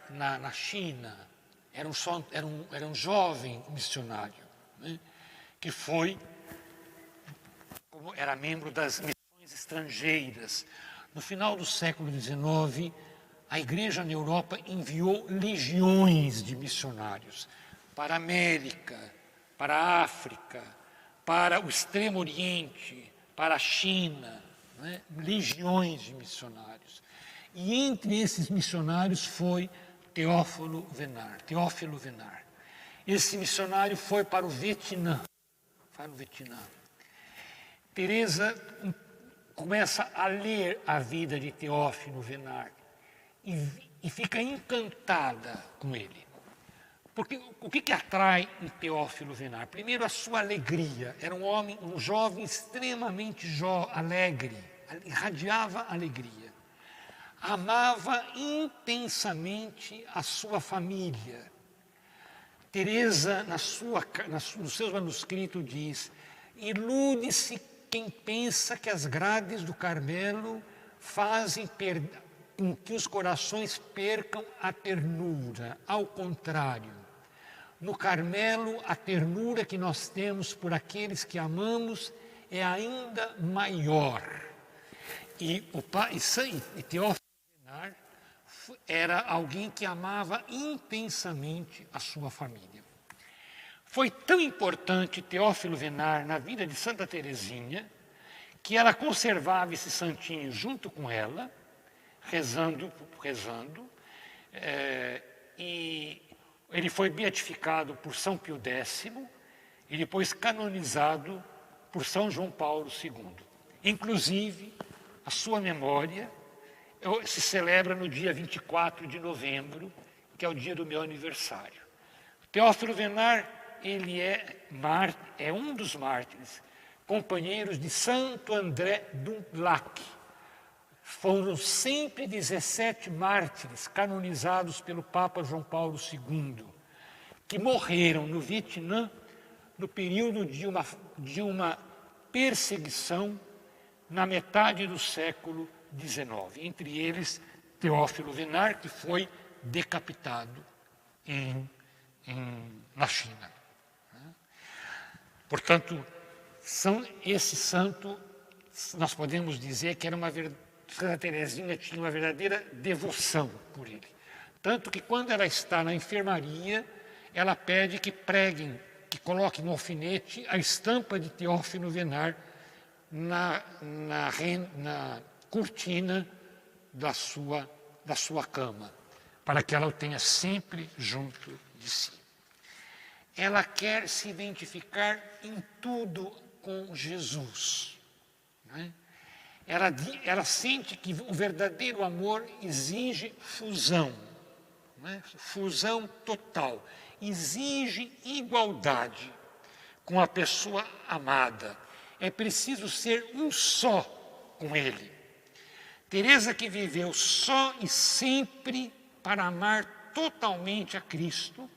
na China. Era um jovem missionário, né, que era membro das missões estrangeiras. No final do século XIX, a Igreja na Europa enviou legiões de missionários para a América, para a África, para o Extremo Oriente, para a China, né? Legiões de missionários. E entre esses missionários foi Teófilo Weihnar. Esse missionário foi para o Vietnã. Teresa começa a ler a vida de Teófilo Weihnar e fica encantada com ele. Porque o que atrai em Teófilo Weihnar? Primeiro, a sua alegria. Era um jovem extremamente alegre, irradiava alegria. Amava intensamente a sua família. Teresa, no seu manuscrito, diz: ilude-se quem pensa que as grades do Carmelo fazem com que os corações percam a ternura. Ao contrário, no Carmelo, a ternura que nós temos por aqueles que amamos é ainda maior. E Teófilo Weihnar era alguém que amava intensamente a sua família. Foi tão importante Teófilo Weihnar na vida de Santa Teresinha que ela conservava esse santinho junto com ela, rezando, e ele foi beatificado por São Pio X e depois canonizado por São João Paulo II. Inclusive, a sua memória se celebra no dia 24 de novembro, que é o dia do meu aniversário. Teófilo Weihnar, ele é um dos mártires, companheiros de Santo André do Lac. Foram sempre 17 mártires canonizados pelo Papa João Paulo II, que morreram no Vietnã no período de uma perseguição na metade do século XIX. Entre eles, Teófilo Weihnar, que foi decapitado na China. Portanto, esse santo, nós podemos dizer que Santa Teresinha tinha uma verdadeira devoção por ele. Tanto que quando ela está na enfermaria, ela pede que coloquem no alfinete a estampa de Teófilo Weihnar na cortina da sua cama, para que ela o tenha sempre junto de si. Ela quer se identificar em tudo com Jesus, né? Ela sente que o verdadeiro amor exige fusão, né? Fusão total, exige igualdade com a pessoa amada. É preciso ser um só com ele. Teresa, que viveu só e sempre para amar totalmente a Cristo,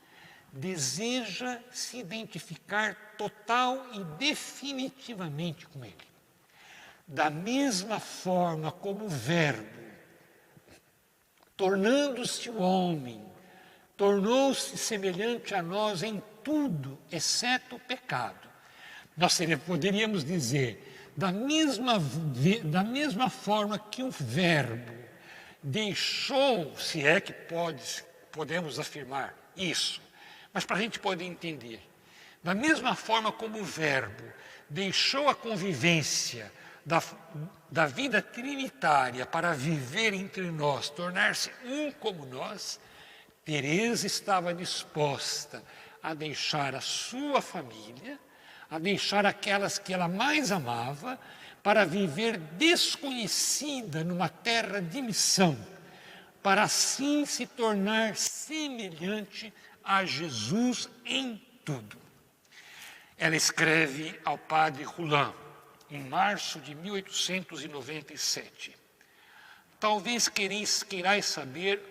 deseja se identificar total e definitivamente com ele. Da mesma forma como o Verbo, tornando-se o homem, tornou-se semelhante a nós em tudo, exceto o pecado. Nós poderíamos dizer, da mesma forma que o Verbo deixou, se é que podemos afirmar isso, mas para a gente poder entender, da mesma forma como o Verbo deixou a convivência da vida trinitária para viver entre nós, tornar-se um como nós, Teresa estava disposta a deixar a sua família, a deixar aquelas que ela mais amava para viver desconhecida numa terra de missão, para assim se tornar semelhante a Jesus em tudo. Ela escreve ao padre Roulin, em março de 1897. Talvez queirais saber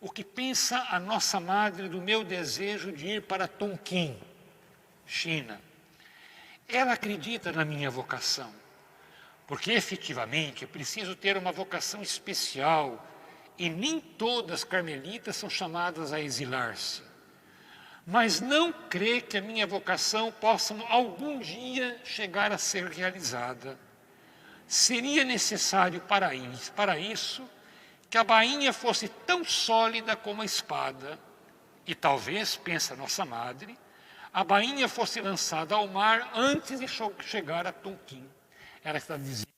o que pensa a nossa madre do meu desejo de ir para Tonquim, China. Ela acredita na minha vocação, porque efetivamente é preciso ter uma vocação especial e nem todas as carmelitas são chamadas a exilar-se. Mas não crê que a minha vocação possa algum dia chegar a ser realizada. Seria necessário para isso que a bainha fosse tão sólida como a espada, e talvez, pensa nossa madre, a bainha fosse lançada ao mar antes de chegar a Tonquim. Ela está dizendo,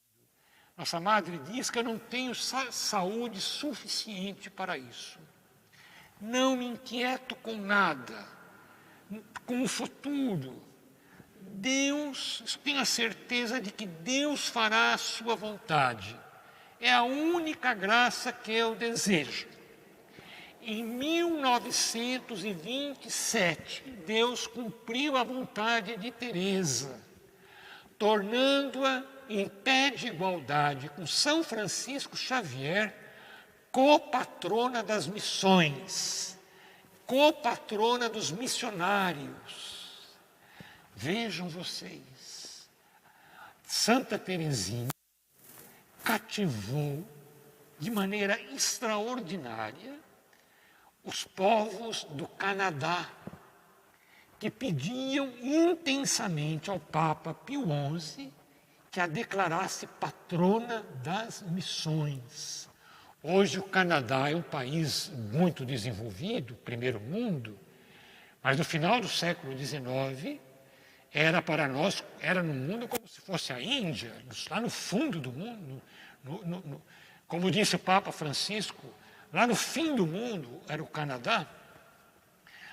nossa madre diz que eu não tenho saúde suficiente para isso. Não me inquieto com nada, com o futuro. Tenho a certeza de que Deus fará a sua vontade. É a única graça que eu desejo. Em 1927, Deus cumpriu a vontade de Teresa, tornando-a em pé de igualdade com São Francisco Xavier, copatrona das missões, copatrona dos missionários. Vejam vocês, Santa Teresinha cativou de maneira extraordinária os povos do Canadá, que pediam intensamente ao Papa Pio XI que a declarasse patrona das missões. Hoje o Canadá é um país muito desenvolvido, primeiro mundo, mas no final do século XIX era para nós, era no mundo como se fosse a Índia, lá no fundo do mundo, como disse o Papa Francisco, lá no fim do mundo era o Canadá,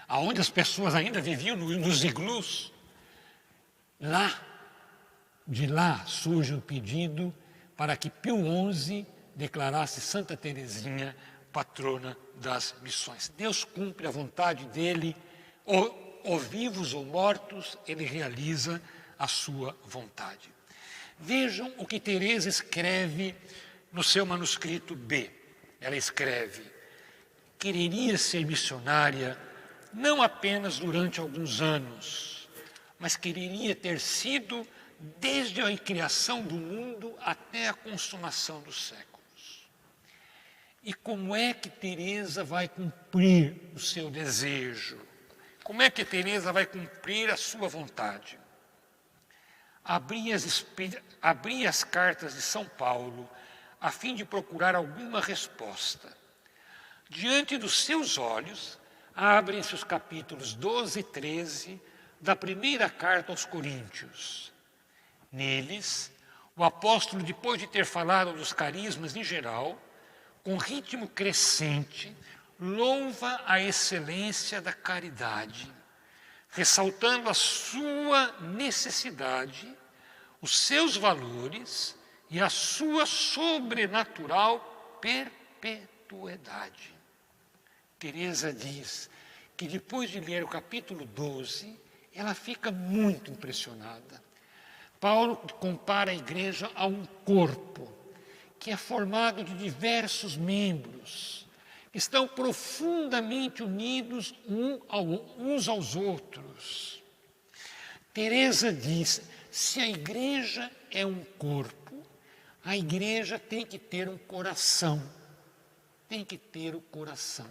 aonde as pessoas ainda viviam nos iglus. De lá surge o pedido para que Pio XI declarasse Santa Teresinha patrona das missões. Deus cumpre a vontade dele, ou vivos ou mortos, ele realiza a sua vontade. Vejam o que Teresa escreve no seu manuscrito B. Ela escreve: quereria ser missionária não apenas durante alguns anos, mas quereria ter sido desde a criação do mundo até a consumação dos séculos. E como é que Teresa vai cumprir o seu desejo? Como é que Teresa vai cumprir a sua vontade? Abri as cartas de São Paulo a fim de procurar alguma resposta. Diante dos seus olhos, abrem-se os capítulos 12 e 13 da primeira carta aos Coríntios. Neles, o apóstolo, depois de ter falado dos carismas em geral, com ritmo crescente, louva a excelência da caridade, ressaltando a sua necessidade, os seus valores e a sua sobrenatural perpetuidade. Teresa diz que depois de ler o capítulo 12, ela fica muito impressionada. Paulo compara a igreja a um corpo que é formado de diversos membros, que estão profundamente unidos uns aos outros. Teresa diz, se a igreja é um corpo, a igreja tem que ter um coração. Tem que ter o coração.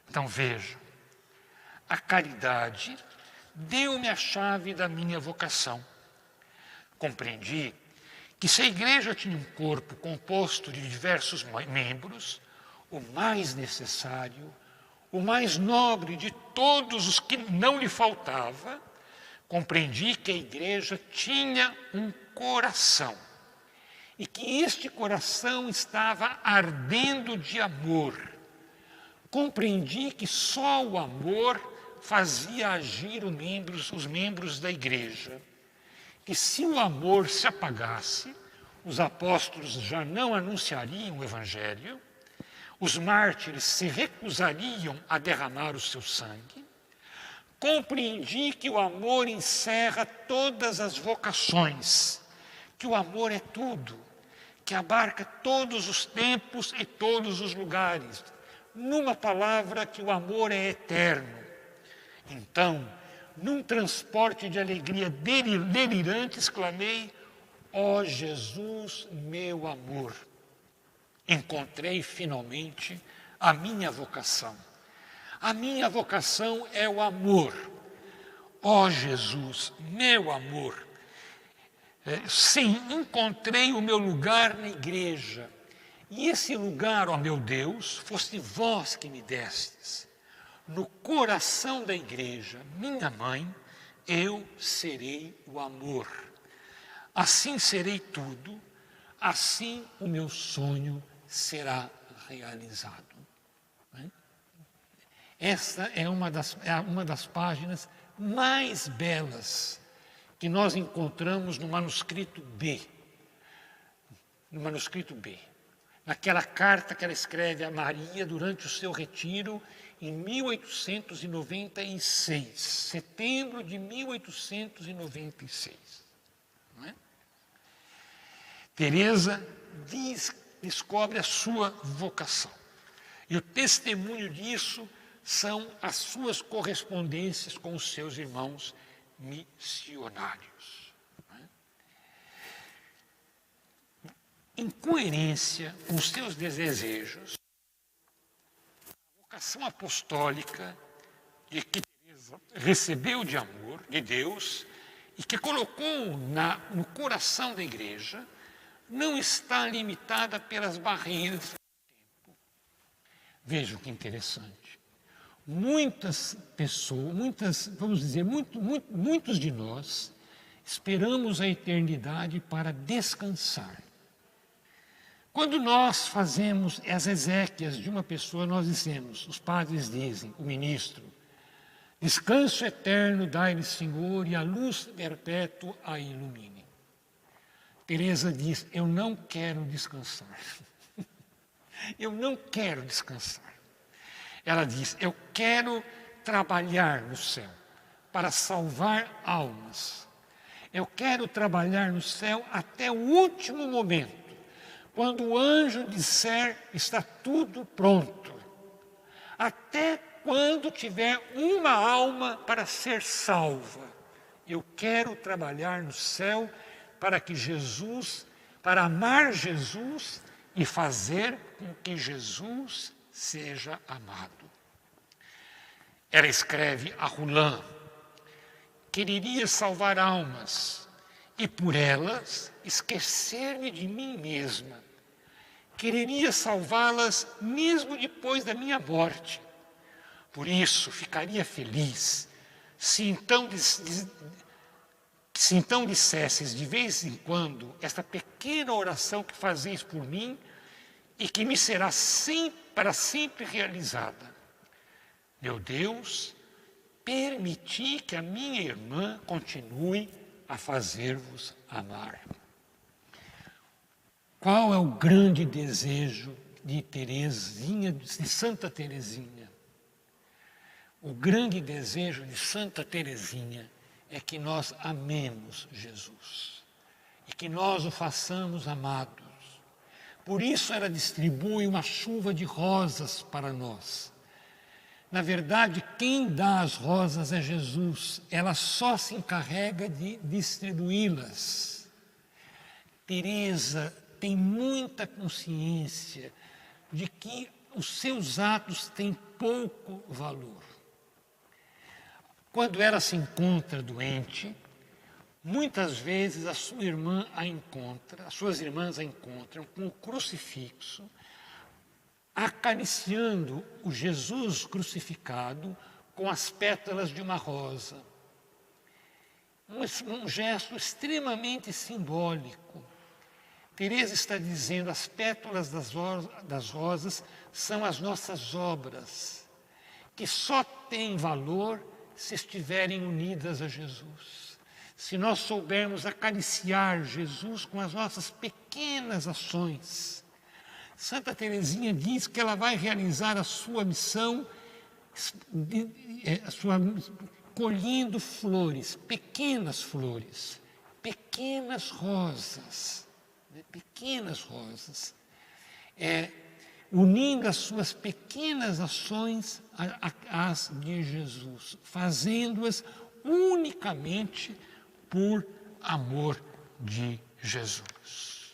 Então vejam, a caridade deu-me a chave da minha vocação. Compreendi que se a igreja tinha um corpo composto de diversos membros, o mais necessário, o mais nobre de todos os que não lhe faltava, compreendi que a igreja tinha um coração e que este coração estava ardendo de amor. Compreendi que só o amor fazia agir os membros da igreja. Que se o amor se apagasse, os apóstolos já não anunciariam o evangelho, os mártires se recusariam a derramar o seu sangue. Compreendi que o amor encerra todas as vocações, que o amor é tudo, que abarca todos os tempos e todos os lugares. Numa palavra, que o amor é eterno. Então, num transporte de alegria delirante, exclamei: ó Jesus, meu amor! Encontrei finalmente a minha vocação. A minha vocação é o amor. Ó Jesus, meu amor! Sim, encontrei o meu lugar na igreja. E esse lugar, ó meu Deus, foste vós que me destes. No coração da igreja, minha mãe, eu serei o amor. Assim serei tudo, assim o meu sonho será realizado. Esta é uma das páginas mais belas que nós encontramos no manuscrito B. No manuscrito B. Naquela carta que ela escreve a Maria durante o seu retiro em 1896, setembro de 1896. Não é? Teresa descobre a sua vocação. E o testemunho disso são as suas correspondências com os seus irmãos missionários. Em coerência com os seus desejos, a vocação apostólica de que Teresa recebeu de amor de Deus e que colocou no coração da igreja, não está limitada pelas barreiras do tempo. Vejam que interessante. Muitas pessoas, muitos de nós, esperamos a eternidade para descansar. Quando nós fazemos as exéquias de uma pessoa, nós dizemos, os padres dizem, o ministro: descanso eterno dai-lhe, Senhor, e a luz perpétua a ilumine. Teresa diz: eu não quero descansar. Eu não quero descansar. Ela diz: eu quero trabalhar no céu para salvar almas. Eu quero trabalhar no céu até o último momento, quando o anjo disser está tudo pronto. Até quando tiver uma alma para ser salva. Eu quero trabalhar no céu para amar Jesus e fazer com que Jesus seja amado. Ela escreve a Roland: quereria salvar almas e por elas esquecer-me de mim mesma. Quereria salvá-las mesmo depois da minha morte. Por isso ficaria feliz se então dissesses de vez em quando esta pequena oração que fazeis por mim e que me será para sempre realizada. Meu Deus, permiti que a minha irmã continue a fazer-vos amar. Qual é o grande desejo de Teresinha, de Santa Teresinha? O grande desejo de Santa Teresinha é que nós amemos Jesus e que nós o façamos amados. Por isso ela distribui uma chuva de rosas para nós. Na verdade, quem dá as rosas é Jesus. Ela só se encarrega de distribuí-las. Teresa tem muita consciência de que os seus atos têm pouco valor. Quando ela se encontra doente, muitas vezes as suas irmãs a encontram com o crucifixo, acariciando o Jesus crucificado com as pétalas de uma rosa. Um gesto extremamente simbólico. Teresa está dizendo: as pétalas das rosas são as nossas obras, que só têm valor se estiverem unidas a Jesus. Se nós soubermos acariciar Jesus com as nossas pequenas ações. Santa Teresinha diz que ela vai realizar a sua missão colhendo flores, pequenas rosas, pequenas rosas, unindo as suas pequenas ações às de Jesus, fazendo-as unicamente por amor de Jesus.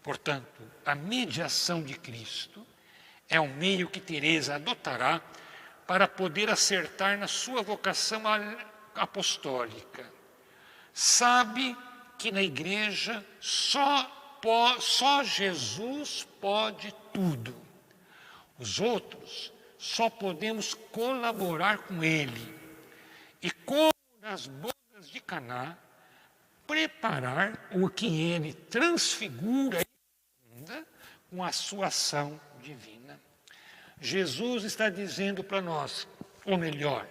Portanto, a mediação de Cristo é o meio que Teresa adotará para poder acertar na sua vocação apostólica. Sabe que na igreja só Jesus pode tudo. Os outros só podemos colaborar com ele. E como nas bodas de Caná, preparar o que ele transfigura com a sua ação divina. Jesus está dizendo para nós, ou melhor,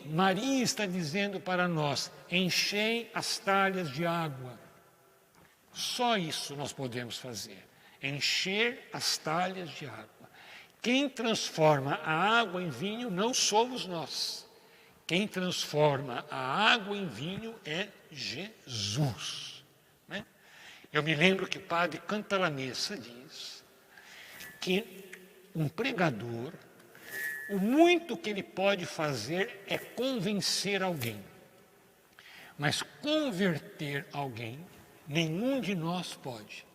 Maria está dizendo para nós, enchei as talhas de água. Só isso nós podemos fazer, encher as talhas de água. Quem transforma a água em vinho não somos nós. Quem transforma a água em vinho é Jesus. Né? Eu me lembro que o padre Cantalamessa diz que um pregador, o muito que ele pode fazer é convencer alguém. Mas converter alguém, nenhum de nós pode.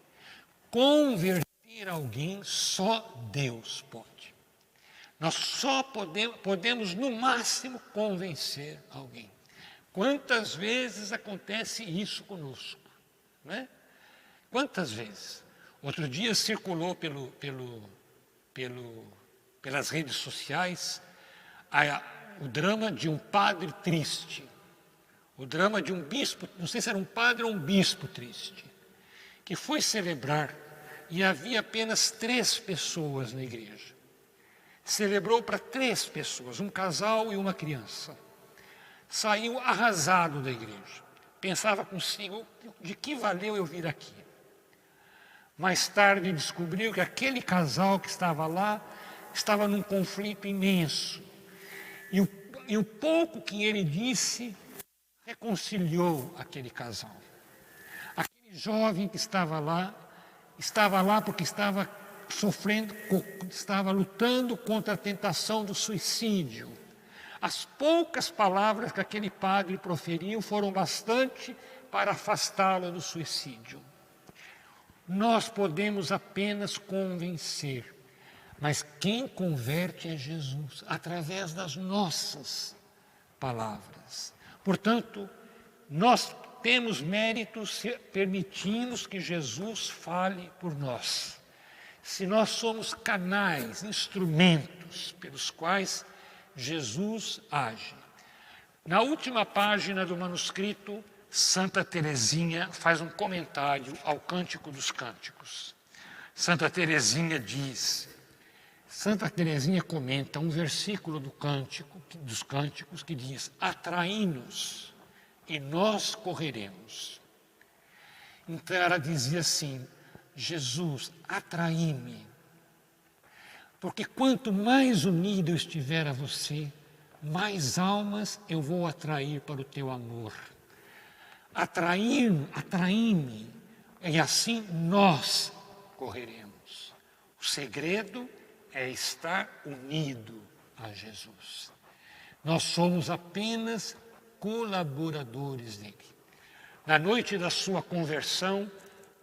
Converter alguém, só Deus pode. Nós só podemos, no máximo, convencer alguém. Quantas vezes acontece isso conosco? Né? Quantas vezes? Outro dia circulou pelas redes sociais o drama de um padre triste. O drama de um bispo, não sei se era um padre ou um bispo triste, que foi celebrar e havia apenas 3 pessoas na igreja. Celebrou para 3 pessoas, um casal e uma criança. Saiu arrasado da igreja. Pensava consigo, de que valeu eu vir aqui? Mais tarde descobriu que aquele casal que estava lá estava num conflito imenso. E o pouco que ele disse reconciliou aquele casal. Aquele jovem que estava lá porque estava sofrendo, estava lutando contra a tentação do suicídio. As poucas palavras que aquele padre proferiu foram bastante para afastá-lo do suicídio. Nós podemos apenas convencer, mas quem converte é Jesus, através das nossas palavras. Portanto, nós temos méritos se permitimos que Jesus fale por nós. Se nós somos canais, instrumentos pelos quais Jesus age. Na última página do manuscrito, Santa Teresinha faz um comentário ao Cântico dos Cânticos. Santa Teresinha comenta um versículo dos Cânticos que diz: atraí-nos e nós correremos. Então ela dizia assim: Jesus, atraí-me, porque quanto mais unido eu estiver a você, mais almas eu vou atrair para o teu amor. Atraí-me, e assim nós correremos. O segredo é estar unido a Jesus. Nós somos apenas colaboradores dele. Na noite da sua conversão,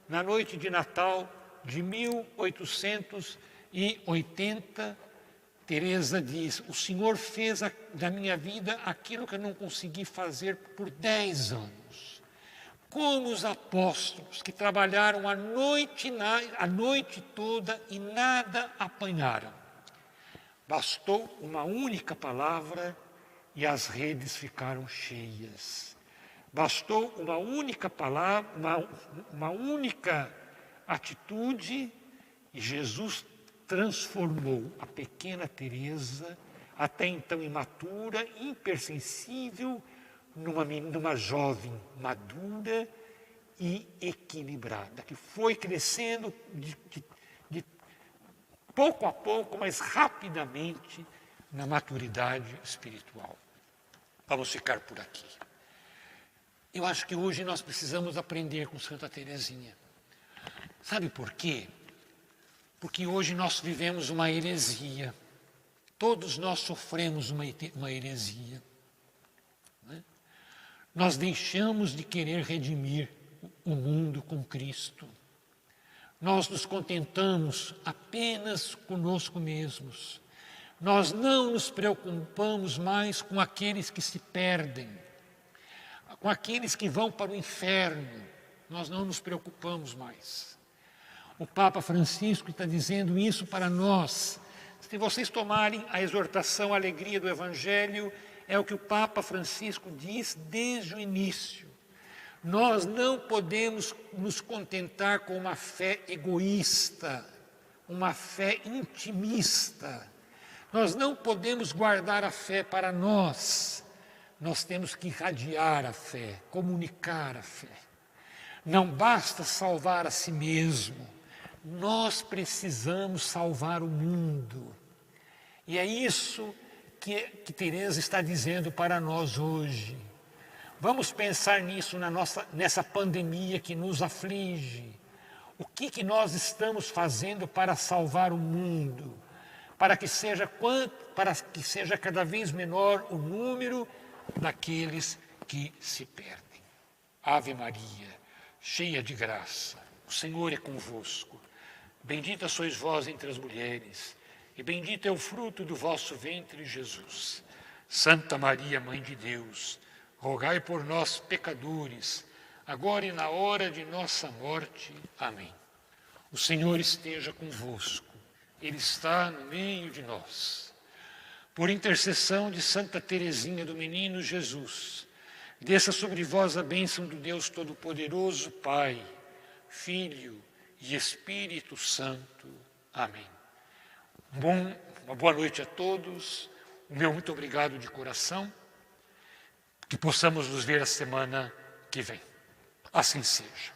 na noite de Natal de 1880, Teresa diz: o Senhor fez da minha vida aquilo que eu não consegui fazer por 10 anos. Como os apóstolos que trabalharam a noite toda e nada apanharam. Bastou uma única palavra e as redes ficaram cheias. Bastou uma única palavra, uma única atitude, e Jesus transformou a pequena Teresa até então imatura, hipersensível, numa jovem madura e equilibrada, que foi crescendo de pouco a pouco, mas rapidamente, na maturidade espiritual. Vamos ficar por aqui. Eu acho que hoje nós precisamos aprender com Santa Teresinha. Sabe por quê? Porque hoje nós vivemos uma heresia. Todos nós sofremos uma heresia. Né? Nós deixamos de querer redimir o mundo com Cristo. Nós nos contentamos apenas conosco mesmos. Nós não nos preocupamos mais com aqueles que se perdem, com aqueles que vão para o inferno. Nós não nos preocupamos mais. O Papa Francisco está dizendo isso para nós. Se vocês tomarem a exortação, a alegria do Evangelho, é o que o Papa Francisco diz desde o início. Nós não podemos nos contentar com uma fé egoísta, uma fé intimista. Nós não podemos guardar a fé para nós. Nós temos que irradiar a fé, comunicar a fé. Não basta salvar a si mesmo. Nós precisamos salvar o mundo. E é isso que Teresa está dizendo para nós hoje. Vamos pensar nisso nessa pandemia que nos aflige. O que nós estamos fazendo para salvar o mundo? Para que seja cada vez menor o número daqueles que se perdem. Ave Maria, cheia de graça, o Senhor é convosco. Bendita sois vós entre as mulheres, e bendito é o fruto do vosso ventre, Jesus. Santa Maria, Mãe de Deus, rogai por nós, pecadores, agora e na hora de nossa morte. Amém. O Senhor esteja convosco, Ele está no meio de nós. Por intercessão de Santa Teresinha do Menino Jesus, desça sobre vós a bênção do Deus Todo-Poderoso, Pai, Filho e Espírito Santo. Amém. Uma boa noite a todos. O meu muito obrigado de coração. Que possamos nos ver a semana que vem. Assim seja.